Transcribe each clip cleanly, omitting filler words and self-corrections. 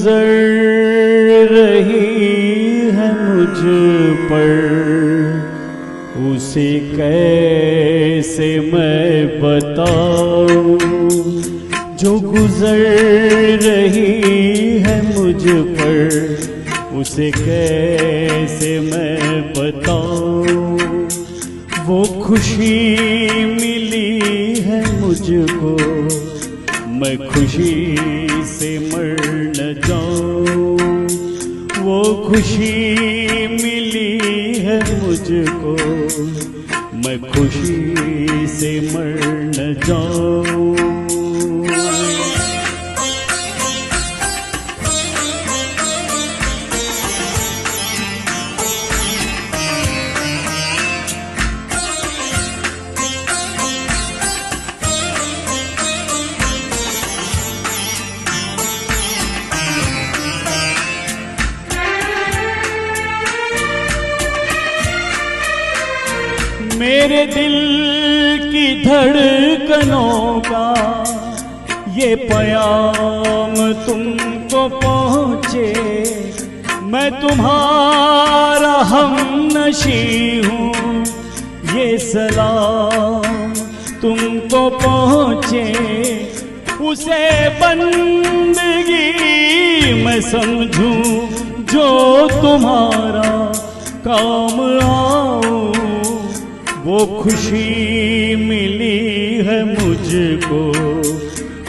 गुजर रही है मुझ पर, उसे कैसे मैं बताऊं। जो गुजर रही है मुझ पर, उसे कैसे मैं बताऊं। वो खुशी मिली है मुझको, मैं खुशी से मर न जाऊं। वो खुशी मिली है मुझको, मैं खुशी से मर न जाऊं। मेरे दिल की धड़कनों का ये प्याम तुमको पहुँचे। मैं तुम्हारा हमनशी हूँ, ये सलाम तुमको पहुँचे। उसे बंदगी मैं समझूं जो तुम्हारा काम आओ। वो खुशी मिली है मुझको,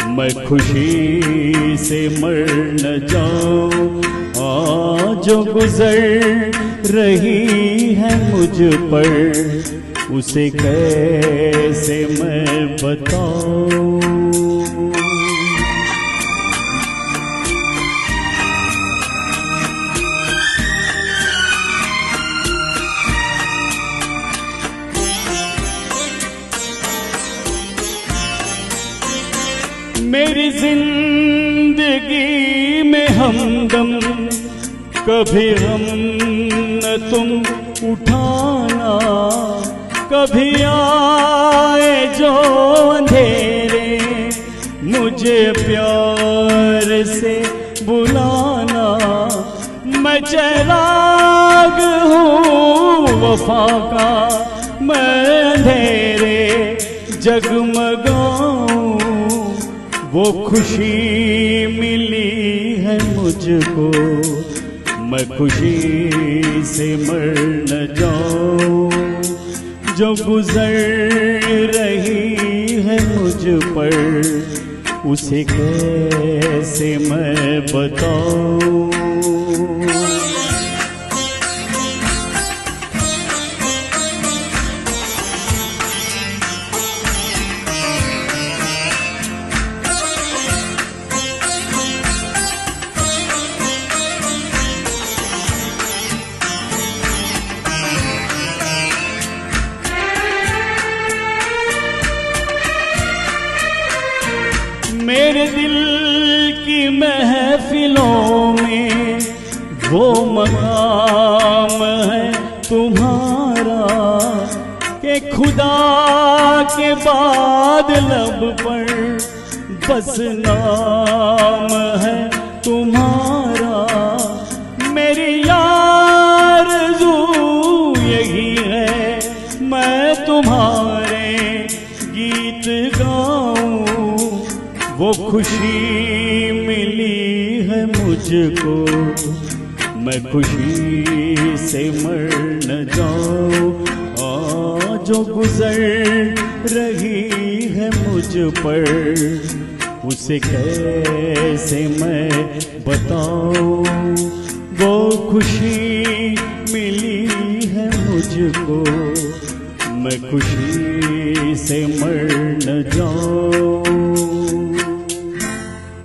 मैं खुशी से मर न जाऊं। जो गुजर रही है मुझ पर, उसे कैसे मैं बताऊं। मेरी जिंदगी में हमदम कभी हम न तुम उठाना। कभी आए जो अंधेरे, मुझे प्यार से बुलाना। मैं चिराग हूँ वफा का, मैं अंधेरे जगमगाऊं। वो खुशी मिली है मुझको, मैं खुशी से मर न जाऊं। जो गुजर रही है मुझ पर, उसे कैसे मैं बताऊं। मेरे दिल की महफिलों में वो मकाम है तुम्हारा, कि खुदा के बाद लब पर बस नाम है तुम्हारा। मेरी आरज़ू यही है, मैं तुम्हारे गीत गाऊं। वो खुशी मिली है मुझको, मैं खुशी से मर न जाऊं। जो गुजर रही है मुझ पर, उसे कैसे मैं बताऊं। वो खुशी मिली है मुझको, मैं खुशी से मर न जाऊं।